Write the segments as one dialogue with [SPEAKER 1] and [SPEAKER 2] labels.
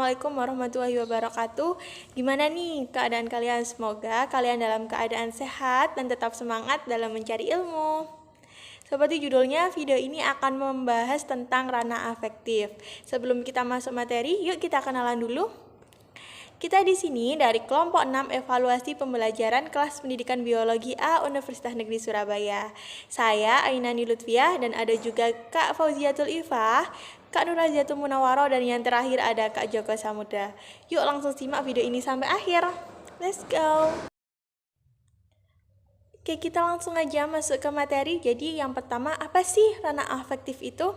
[SPEAKER 1] Assalamualaikum warahmatullahi wabarakatuh. Gimana nih keadaan kalian? Semoga kalian dalam keadaan sehat dan tetap semangat dalam mencari ilmu. Seperti judulnya, video ini akan membahas tentang ranah afektif. Sebelum kita masuk materi, yuk kita kenalan dulu. Kita di sini dari kelompok 6 evaluasi pembelajaran kelas pendidikan biologi A Universitas Negeri Surabaya. Saya Ainani Lutfiah dan ada juga Kak Fauziatul Ifah, Kak Nurajatul Munawaro, dan yang terakhir ada Kak Joko Samudra. Yuk langsung simak video ini sampai akhir. Let's go. Oke, kita langsung aja masuk ke materi. Jadi yang pertama, apa sih ranah afektif itu?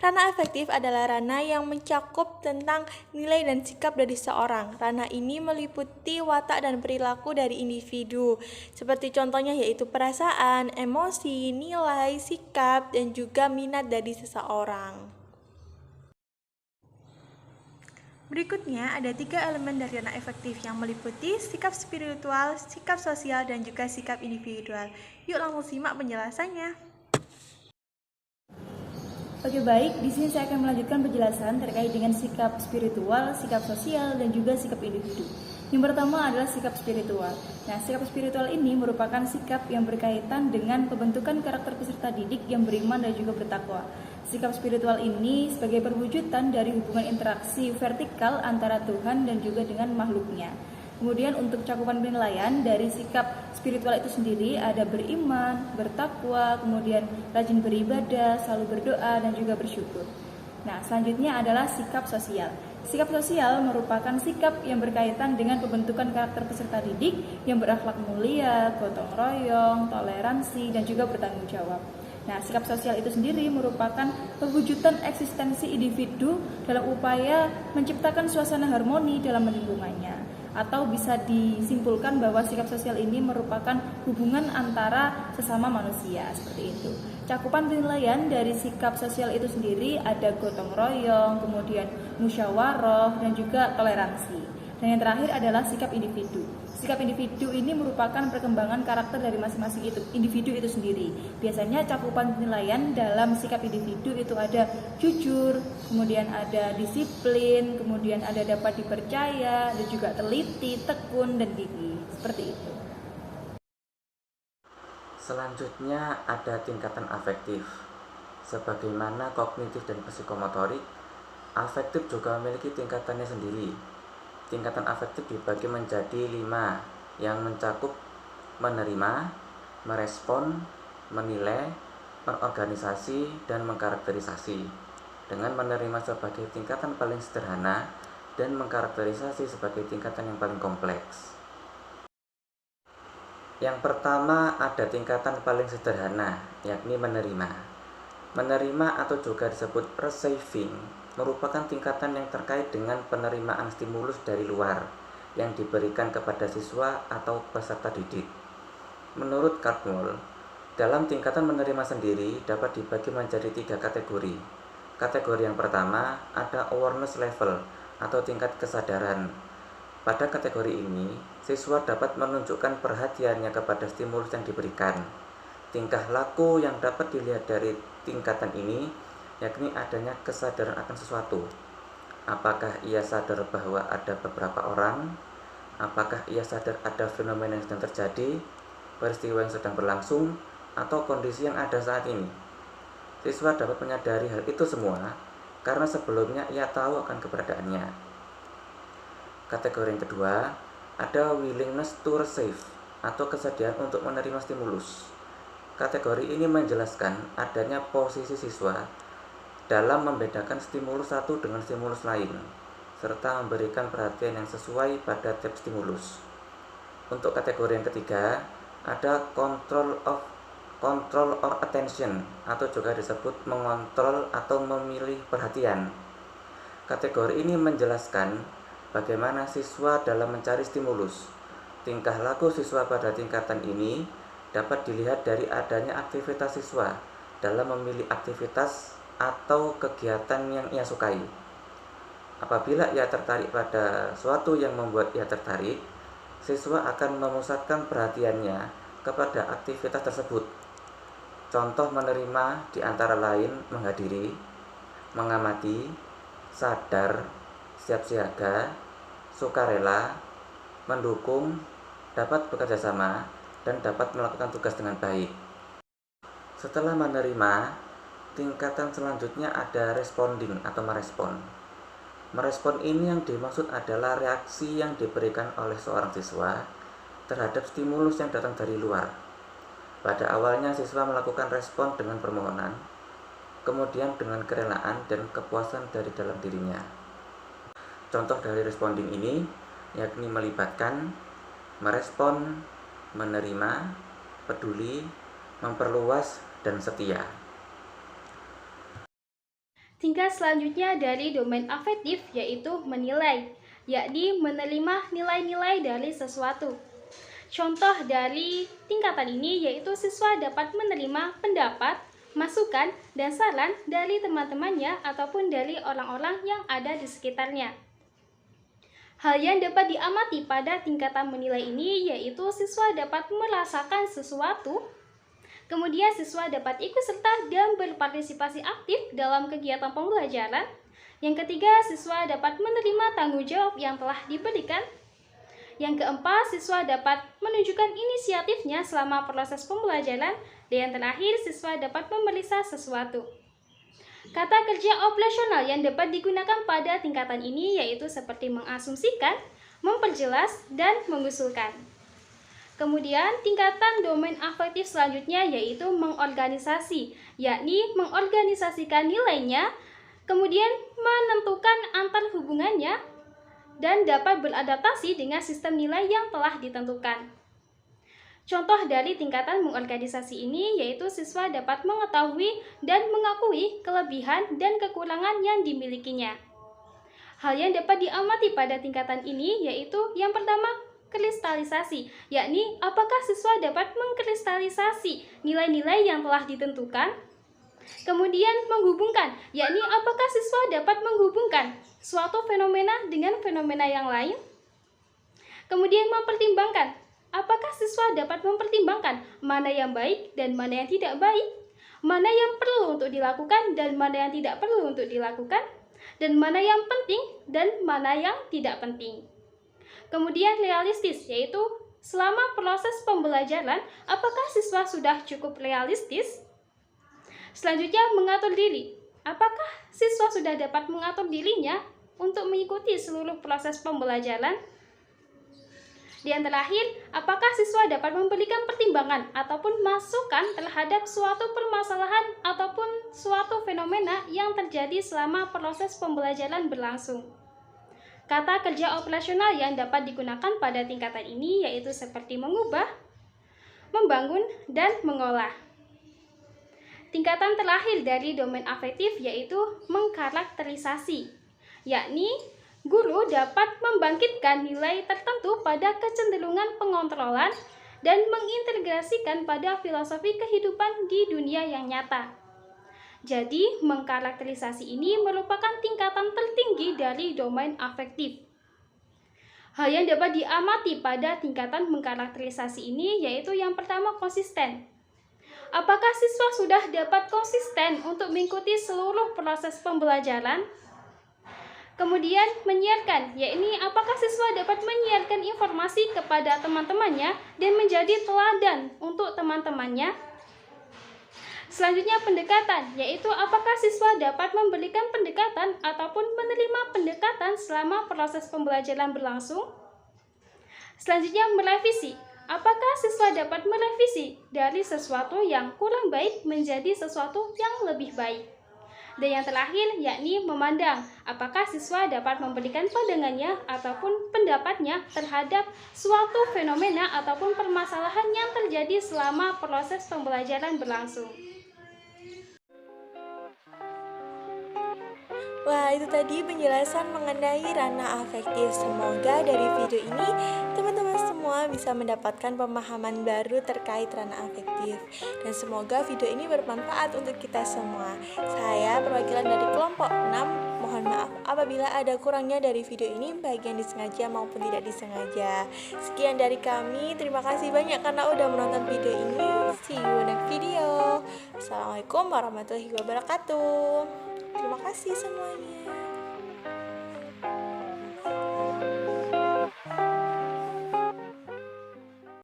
[SPEAKER 1] Ranah afektif adalah ranah yang mencakup tentang nilai dan sikap dari seorang. Ranah ini meliputi watak dan perilaku dari individu, seperti contohnya yaitu perasaan, emosi, nilai, sikap, dan juga minat dari seseorang. Berikutnya ada 3 elemen dari ranah afektif yang meliputi sikap spiritual, sikap sosial, dan juga sikap individual. Yuk langsung simak penjelasannya.
[SPEAKER 2] Oke, baik, di sini saya akan melanjutkan penjelasan terkait dengan sikap spiritual, sikap sosial, dan juga sikap individu. Yang pertama adalah sikap spiritual. Nah, sikap spiritual ini merupakan sikap yang berkaitan dengan pembentukan karakter peserta didik yang beriman dan juga bertakwa. Sikap spiritual ini sebagai perwujudan dari hubungan interaksi vertikal antara Tuhan dan juga dengan makhluknya. Kemudian untuk cakupan penilaian dari sikap spiritual itu sendiri ada beriman, bertakwa, kemudian rajin beribadah, selalu berdoa, dan juga bersyukur. Nah, selanjutnya adalah sikap sosial. Sikap sosial merupakan sikap yang berkaitan dengan pembentukan karakter peserta didik yang berakhlak mulia, gotong royong, toleransi, dan juga bertanggung jawab. Nah, sikap sosial itu sendiri merupakan perwujudan eksistensi individu dalam upaya menciptakan suasana harmoni dalam lingkungannya. Atau bisa disimpulkan bahwa sikap sosial ini merupakan hubungan antara sesama manusia, seperti itu. Cakupan penilaian dari sikap sosial itu sendiri ada gotong royong, kemudian musyawarah, dan juga toleransi. Dan yang terakhir adalah sikap individu. Sikap individu ini merupakan perkembangan karakter dari masing-masing individu itu sendiri. Biasanya cakupan penilaian dalam sikap individu itu ada jujur, kemudian ada disiplin, kemudian ada dapat dipercaya, dan juga teliti, tekun, dan gigih. Seperti itu.
[SPEAKER 3] Selanjutnya ada tingkatan afektif. Sebagaimana kognitif dan psikomotorik, afektif juga memiliki tingkatannya sendiri. Tingkatan afektif dibagi menjadi 5 yang mencakup menerima, merespon, menilai, mengorganisasi, dan mengkarakterisasi. Dengan menerima sebagai tingkatan paling sederhana dan mengkarakterisasi sebagai tingkatan yang paling kompleks. Yang pertama ada tingkatan paling sederhana, yakni menerima. Menerima atau juga disebut receiving merupakan tingkatan yang terkait dengan penerimaan stimulus dari luar yang diberikan kepada siswa atau peserta didik. Menurut Cartmel, dalam tingkatan menerima sendiri dapat dibagi menjadi 3 kategori. Kategori yang pertama ada awareness level atau tingkat kesadaran. Pada kategori ini, siswa dapat menunjukkan perhatiannya kepada stimulus yang diberikan. Tingkah laku yang dapat dilihat dari tingkatan ini yakni adanya kesadaran akan sesuatu. Apakah ia sadar bahwa ada beberapa orang? Apakah ia sadar ada fenomena yang sedang terjadi, peristiwa yang sedang berlangsung, atau kondisi yang ada saat ini? Siswa dapat menyadari hal itu semua karena sebelumnya ia tahu akan keberadaannya. Kategori yang kedua, ada willingness to receive atau kesediaan untuk menerima stimulus. Kategori ini menjelaskan adanya posisi siswa dalam membedakan stimulus satu dengan stimulus lain, serta memberikan perhatian yang sesuai pada tiap stimulus. Untuk kategori yang ketiga, ada control or attention atau juga disebut mengontrol atau memilih perhatian. Kategori ini menjelaskan bagaimana siswa dalam mencari stimulus. Tingkah laku siswa pada tingkatan ini dapat dilihat dari adanya aktivitas siswa dalam memilih aktivitas atau kegiatan yang ia sukai. Apabila ia tertarik pada suatu yang membuat ia tertarik, siswa akan memusatkan perhatiannya kepada aktivitas tersebut. Contoh menerima di antara lain menghadiri, mengamati, sadar, siap siaga, sukarela, mendukung, dapat bekerja sama, dan dapat melakukan tugas dengan baik. Setelah menerima, tingkatan selanjutnya ada responding atau merespon. Merespon ini yang dimaksud adalah reaksi yang diberikan oleh seorang siswa terhadap stimulus yang datang dari luar. Pada awalnya siswa melakukan respon dengan permohonan, kemudian dengan kerelaan dan kepuasan dari dalam dirinya. Contoh dari responding ini yakni melibatkan, merespon, menerima, peduli, memperluas, dan setia.
[SPEAKER 4] Tingkat selanjutnya dari domain afektif yaitu menilai, yakni menerima nilai-nilai dari sesuatu. Contoh dari tingkatan ini yaitu siswa dapat menerima pendapat, masukan, dan saran dari teman-temannya ataupun dari orang-orang yang ada di sekitarnya. Hal yang dapat diamati pada tingkatan menilai ini yaitu siswa dapat merasakan sesuatu. Kemudian siswa dapat ikut serta dan berpartisipasi aktif dalam kegiatan pembelajaran. Yang ketiga, siswa dapat menerima tanggung jawab yang telah diberikan. Yang keempat, siswa dapat menunjukkan inisiatifnya selama proses pembelajaran. Dan yang terakhir, siswa dapat memeriksa sesuatu. Kata kerja operasional yang dapat digunakan pada tingkatan ini yaitu seperti mengasumsikan, memperjelas, dan mengusulkan. Kemudian tingkatan domain afektif selanjutnya yaitu mengorganisasi, yakni mengorganisasikan nilainya, kemudian menentukan antar hubungannya, dan dapat beradaptasi dengan sistem nilai yang telah ditentukan. Contoh dari tingkatan mengorganisasi ini yaitu siswa dapat mengetahui dan mengakui kelebihan dan kekurangan yang dimilikinya. Hal yang dapat diamati pada tingkatan ini yaitu yang pertama, kristalisasi, yakni apakah siswa dapat mengkristalisasi nilai-nilai yang telah ditentukan. Kemudian menghubungkan, yakni apakah siswa dapat menghubungkan suatu fenomena dengan fenomena yang lain. Kemudian mempertimbangkan, apakah siswa dapat mempertimbangkan mana yang baik dan mana yang tidak baik, mana yang perlu untuk dilakukan dan mana yang tidak perlu untuk dilakukan, dan mana yang penting dan mana yang tidak penting. Kemudian realistis, yaitu selama proses pembelajaran, apakah siswa sudah cukup realistis? Selanjutnya mengatur diri, apakah siswa sudah dapat mengatur dirinya untuk mengikuti seluruh proses pembelajaran? Dan terakhir, apakah siswa dapat memberikan pertimbangan ataupun masukan terhadap suatu permasalahan ataupun suatu fenomena yang terjadi selama proses pembelajaran berlangsung? Kata kerja operasional yang dapat digunakan pada tingkatan ini yaitu seperti mengubah, membangun, dan mengolah. Tingkatan terakhir dari domain afektif yaitu mengkarakterisasi, yakni guru dapat membangkitkan nilai tertentu pada kecenderungan pengontrolan dan mengintegrasikan pada filosofi kehidupan di dunia yang nyata. Jadi, mengkarakterisasi ini merupakan tingkatan tertinggi dari domain afektif. Hal yang dapat diamati pada tingkatan mengkarakterisasi ini yaitu yang pertama konsisten. Apakah siswa sudah dapat konsisten untuk mengikuti seluruh proses pembelajaran? Kemudian menyiarkan, yakni apakah siswa dapat menyiarkan informasi kepada teman-temannya dan menjadi teladan untuk teman-temannya? Selanjutnya pendekatan, yaitu apakah siswa dapat memberikan pendekatan ataupun menerima pendekatan selama proses pembelajaran berlangsung. Selanjutnya merevisi, apakah siswa dapat merevisi dari sesuatu yang kurang baik menjadi sesuatu yang lebih baik. Dan yang terakhir yakni memandang, apakah siswa dapat memberikan pandangannya ataupun pendapatnya terhadap suatu fenomena ataupun permasalahan yang terjadi selama proses pembelajaran berlangsung.
[SPEAKER 1] Wah, itu tadi penjelasan mengenai ranah afektif. Semoga dari video ini teman-teman semua bisa mendapatkan pemahaman baru terkait ranah afektif. Dan semoga video ini bermanfaat untuk kita semua. Saya perwakilan dari kelompok 6. Mohon maaf apabila ada kurangnya dari video ini, baik yang disengaja maupun tidak disengaja. Sekian dari kami. Terima kasih banyak karena udah menonton video ini. See you next video. Assalamualaikum warahmatullahi wabarakatuh. Terima kasih semuanya.